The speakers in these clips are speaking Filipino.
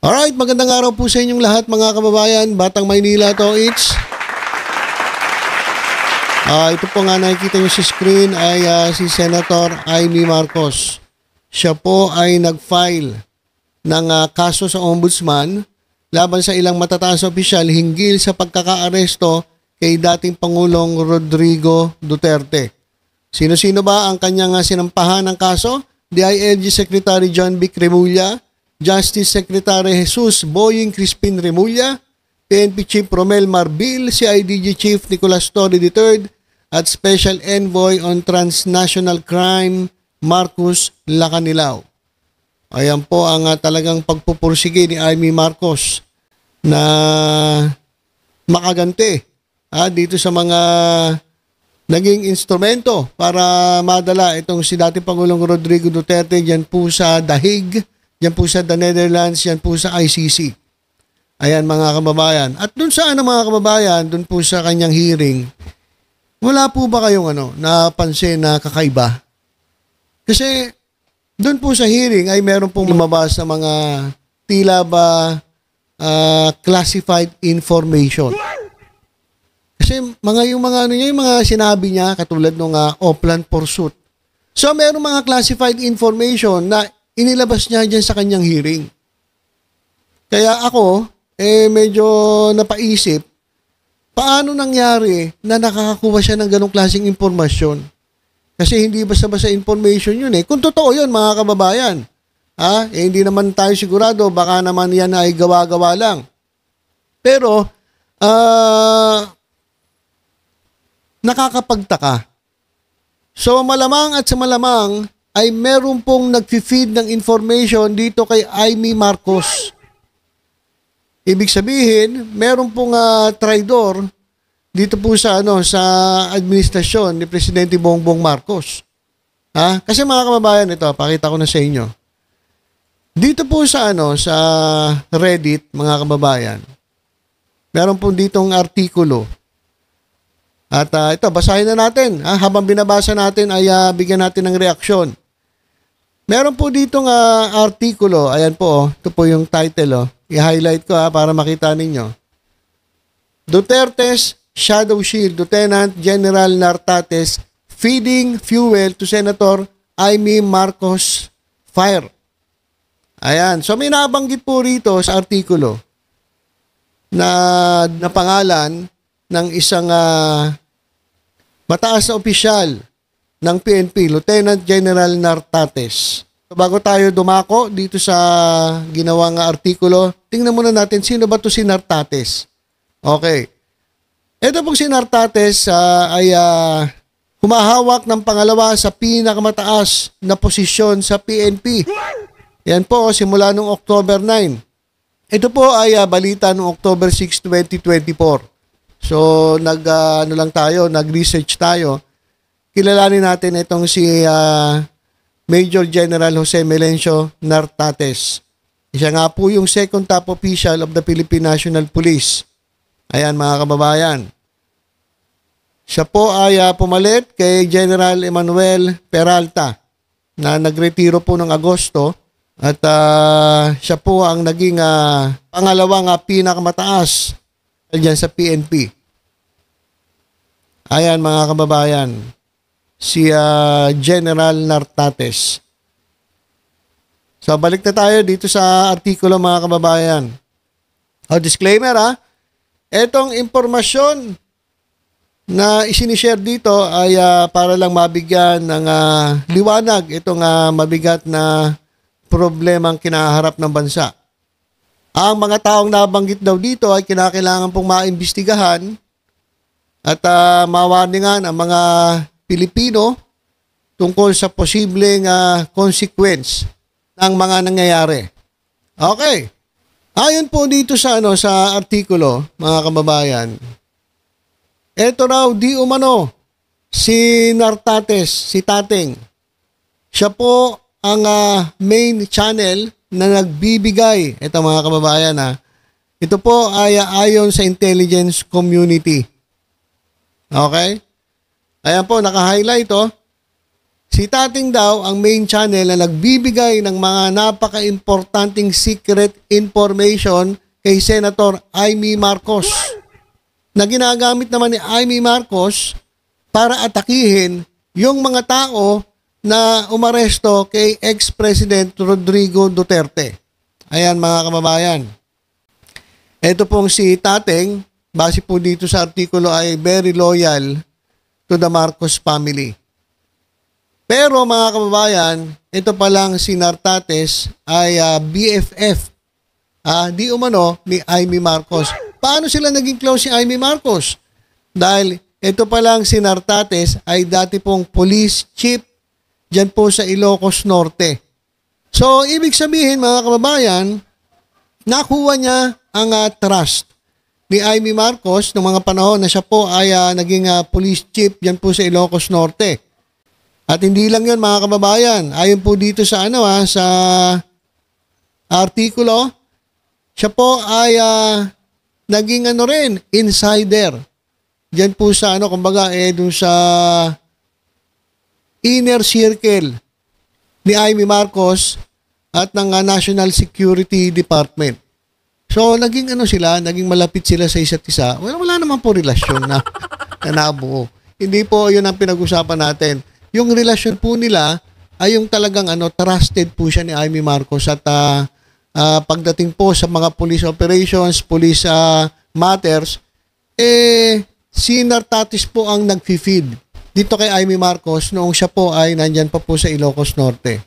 Alright, magandang araw po sa inyong lahat mga kababayan. Batang Maynila to, ito po nga nakikita nyo sa screen ay si Senator Amy Marcos. Siya po ay nag-file ng kaso sa Ombudsman laban sa ilang matataas na opisyal hinggil sa pagkakaaresto kay dating Pangulong Rodrigo Duterte. Sino-sino ba ang kanyang sinampahan ng kaso? DILG Secretary John Vic Remulla, Justice Secretary Jesus Boying Crispin Remulla, PNP Chief Romel Marbil, CIDG Chief Nicolas Torre III, at Special Envoy on Transnational Crime Marcus Lacanilao. Ayan po ang talagang pagpupursige ni Amy Marcos na makaganti dito sa mga naging instrumento para madala itong si dating Pangulong Rodrigo Duterte dyan po sa The Hague, dyan po sa The Netherlands, dyan po sa ICC. Ayan mga kababayan. At dun sa mga kababayan, dun po sa kanyang hearing, wala po ba kayong napansin na kakaiba? Kasi dun po sa hearing ay meron pong lumabas na mga tila ba classified information. Kasi yung mga sinabi niya katulad ng Oplan Pursuit. So meron mga classified information na inilabas niya dyan sa kanyang hearing. Kaya ako medyo napaisip paano nangyari na nakakakuha siya ng ganong klaseng impormasyon. Kasi hindi basta-basta information yun Kung totoo yun mga kababayan, hindi naman tayo sigurado, baka naman yan ay gawa-gawa lang. Pero, nakakapagtaka. So, malamang at sa malamang ay meron pong nag-feed ng information dito kay Amy Marcos. Ibig sabihin, meron pong traidor dito po sa administrasyon ni Presidente Bongbong Marcos. Kasi mga kababayan, ito pakita ko na sa inyo. Dito po sa sa Reddit, mga kababayan, meron po ditong artikulo. At ito, basahin na natin. Habang binabasa natin ay bigyan natin ng reaksyon. Meron po ditong artikulo. Ayan po, ito po yung title. I-highlight ko para makita ninyo. Duterte's Shadow Shield, Lieutenant General Nartates feeding fuel to Senator Amy Marcos fire. Ayan. So may nabanggit po rito sa artikulo na pangalan ng isang mataas na opisyal ng PNP, Lieutenant General Nartates. So, bago tayo dumako dito sa ginawang artikulo, tingnan muna natin sino ba to si Nartates. Okay. Ito pong si Nartates ay humahawak ng pangalawa sa pinakamataas na posisyon sa PNP. Yan po simula noong October 9. Ito po ay balita noong October 6, 2024. So nag-research tayo. Kilalanin natin itong si Major General Jose Melencio Nartates. Siya nga po yung second top official of the Philippine National Police. Ayan mga kababayan. Siya po ay pumalit kay General Emmanuel Peralta na nagretiro po ng Agosto at siya po ang naging pangalawang pinakamataas dyan sa PNP. Ayan mga kababayan, si General Nartates. So balik na tayo dito sa artikulo mga kababayan. Disclaimer etong impormasyon na isinishare dito ay para lang mabigyan ng liwanag itong mabigat na problemang kinaharap ng bansa. Ang mga taong nabanggit daw dito ay kinakailangan pong maimbestigahan at mawarningan ang mga Pilipino tungkol sa posibleng consequence ng mga nangyayari. Okay. Ayon po dito sa sa artikulo, mga kababayan, eto raw di umano si Nartates, si Tateng. Siya po ang main channel na nagbibigay, ito mga kababayan ito po ay ayon sa intelligence community. Okay? Ayan po, naka-highlight Si Tating daw ang main channel na nagbibigay ng mga napaka-importanting secret information kay Senator Amy Marcos, na ginagamit naman ni Amy Marcos para atakihin yung mga tao na umaresto kay ex-President Rodrigo Duterte. Ayan mga kababayan. Ito pong si Tateng, base po dito sa artikulo, ay very loyal to the Marcos family. Pero mga kababayan, ito palang si Nartates ay BFF. Di umano ni Amy Marcos. Paano sila naging close si Amy Marcos? Dahil ito palang si Nartates ay dati pong police chief dyan po sa Ilocos Norte. So, ibig sabihin mga kababayan, nakuha niya ang trust ni Amy Marcos noong mga panahon na siya po ay naging police chief dyan po sa Ilocos Norte. At hindi lang yun mga kababayan, ayon po dito sa sa artikulo, siya po ay naging rin, insider. Diyan po sa kumbaga dun sa inner circle ni Amy Marcos at ng National Security Department. So naging sila, naging malapit sila sa isa't isa. Wala naman po relasyon na nabuo. Hindi po 'yun ang pinag-usapan natin. Yung relasyon po nila ay yung talagang trusted po siya ni Amy Marcos at pagdating po sa mga police operations, police matters, si Nartates po ang nag-feed dito kay Amy Marcos noong siya po ay nandyan pa po sa Ilocos Norte.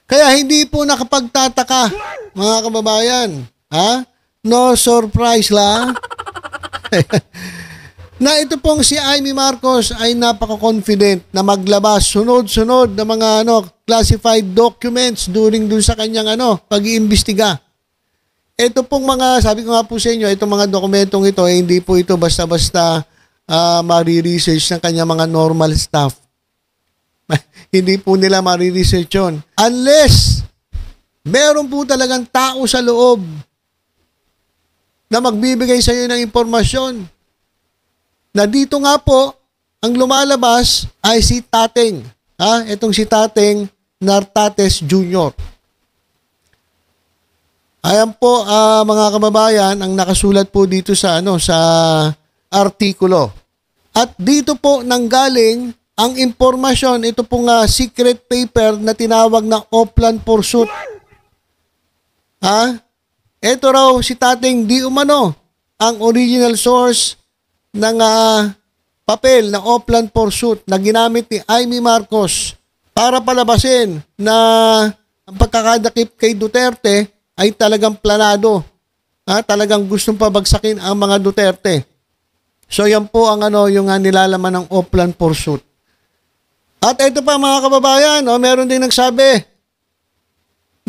Kaya hindi po nakapagtataka, mga kababayan. No surprise lang. Na ito pong si Amy Marcos ay napaka-confident na maglabas sunod-sunod na mga classified documents during dun sa kanyang pag-iimbestiga. Ito pong mga, sabi ko nga po sa inyo, itong mga dokumentong ito, hindi po ito basta-basta mari-research ng kanyang mga normal staff. Hindi po nila mari-research yun. Unless, meron po talagang tao sa loob na magbibigay sa iyo ng impormasyon. Na dito nga po, ang lumalabas ay si Tateng. Itong si Tateng Nartates Jr. Ayan po mga kababayan ang nakasulat po dito sa sa artikulo. At dito po nanggaling ang impormasyon, ito pong secret paper na tinawag na Oplan Pursuit. Ito raw si Tateng di umano ang original source ng papel na Oplan Pursuit na ginamit ni Amy Marcos para palabasin na ang pagkakadakip kay Duterte ay talagang planado. Talagang gustong pabagsakin ang mga Duterte. So yan po ang yung nilalaman ng Oplan Pursuit. At ito pa mga kababayan, meron din nagsabi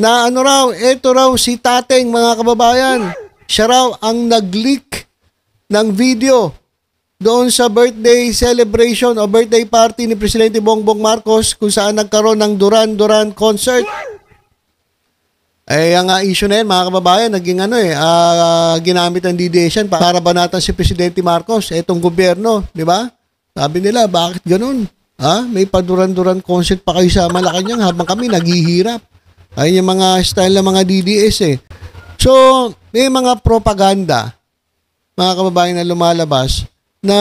na ito raw si Tateng mga kababayan. Siya raw ang nag-leak ng video doon sa birthday celebration o birthday party ni Presidente Bongbong Marcos kung saan nagkaroon ng Duran Duran concert. Ang issue na yan, mga kababayan, naging ginamit ang DDS para banatan si Presidente Marcos, etong gobyerno, di ba? Sabi nila, bakit ganun? May pa-Duran Duran concert pa kayo sa Malacanang habang kami naghihirap. Ayun yung mga style ng mga DDS . So, may mga propaganda, mga kababayan, na lumalabas na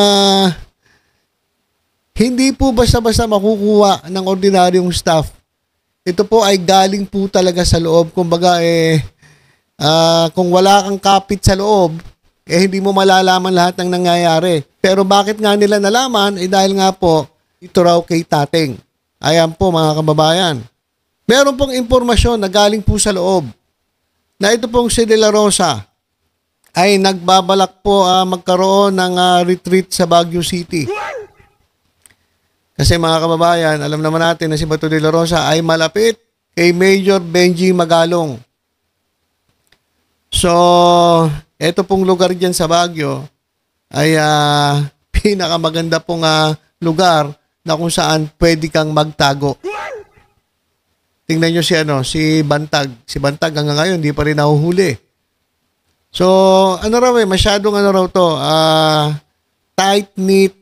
hindi po basta-basta makukuha ng ordinaryong staff. Ito po ay galing po talaga sa loob. Kumbaga kung wala kang kapit sa loob, hindi mo malalaman lahat ng nangyayari. Pero bakit nga nila nalaman? Dahil nga po, ito raw kay Tateng. Ayan po mga kababayan. Meron pong impormasyon na galing po sa loob na ito pong si De La Rosa ay nagbabalak po magkaroon ng retreat sa Baguio City. Kasi mga kababayan, alam naman natin na si Bato de la Rosa ay malapit kay Major Benji Magalong. So, eto pong lugar dyan sa Baguio ay pinakamaganda pong lugar na kung saan pwede kang magtago. Tingnan nyo si Bantag. Si Bantag hanggang ngayon, hindi pa rin nahuhuli. So, masyadong raw to, tight-knit,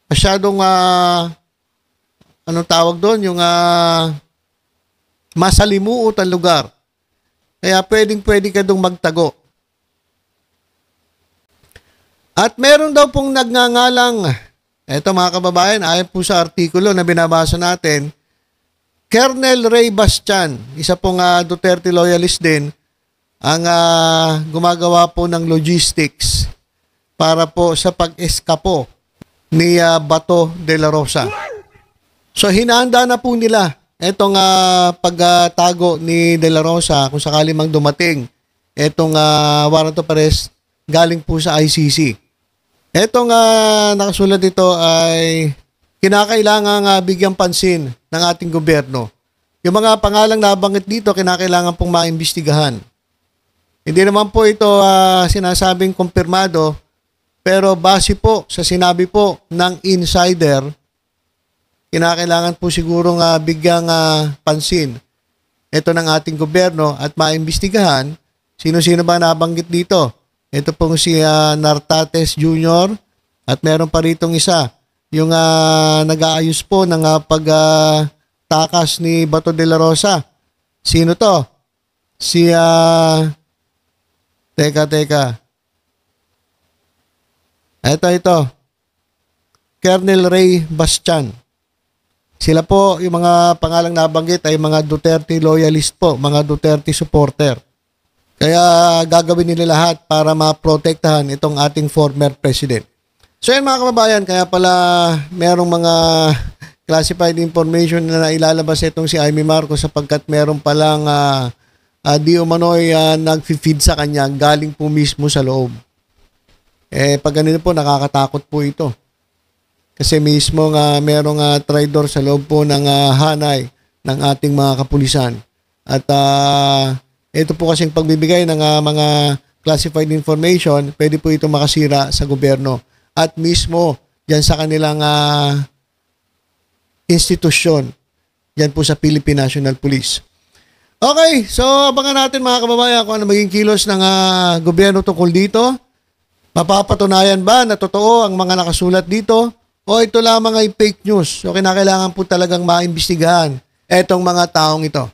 masyadong anong tawag doon, yung masalimuot ang lugar. Kaya pwede ka dong magtago. At meron daw pong nagngangalang, eto mga kababayan, ayon po sa artikulo na binabasa natin, Colonel Ray Bastian, isa pong Duterte loyalist din, ang gumagawa po ng logistics para po sa pag-eskapo ni Bato de la Rosa. So hinahanda na po nila itong pagtago ni De La Rosa kung sakali mang dumating itong warrant of arrest galing po sa ICC. Itong nakasulat dito ay kinakailangan bigyang pansin ng ating gobyerno. Yung mga pangalang nabanggit dito, kinakailangan pong maimbestigahan. Hindi naman po ito sinasabing kumpirmado, pero base po sa sinabi po ng insider, kinakailangan po siguro bigyang pansin ito ng ating gobyerno at maimbestigahan sino-sino ba nabanggit dito. Ito pong si Nartates Jr. at meron pa ritong isa, yung nag-aayos po ng pagtakas ni Bato de la Rosa. Sino to? Si Teka. Ito. Colonel Ray Bastian. Sila po, yung mga pangalang nabanggit ay mga Duterte loyalist po, mga Duterte supporter. Kaya gagawin nila lahat para maprotektahan itong ating former president. So yan mga kababayan, kaya pala merong mga classified information na ilalabas itong si Amy Marcos sapagkat meron palang di umano'y nag-feed sa kanya galing po mismo sa loob. Pag ganito po, nakakatakot po ito. Kasi mismo merong traidor sa loob po ng hanay ng ating mga kapulisan. At ito po kasing pagbibigay ng mga classified information, pwede po ito makasira sa gobyerno. At mismo dyan sa kanilang institusyon, dyan po sa Philippine National Police. Okay, so abangan natin mga kababayan kung ano maging kilos ng gobyerno tungkol dito. Mapapatunayan ba na totoo ang mga nakasulat dito? O ito lamang ay fake news? So kinakailangan po talagang maimbestigahan etong mga taong ito.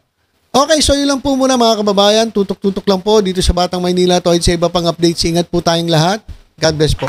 Okay, so yun lang po muna mga kababayan. Tutok-tutok lang po dito sa Batang Maynila. Tuwid sa iba pang updates. Ingat po tayong lahat. God bless po.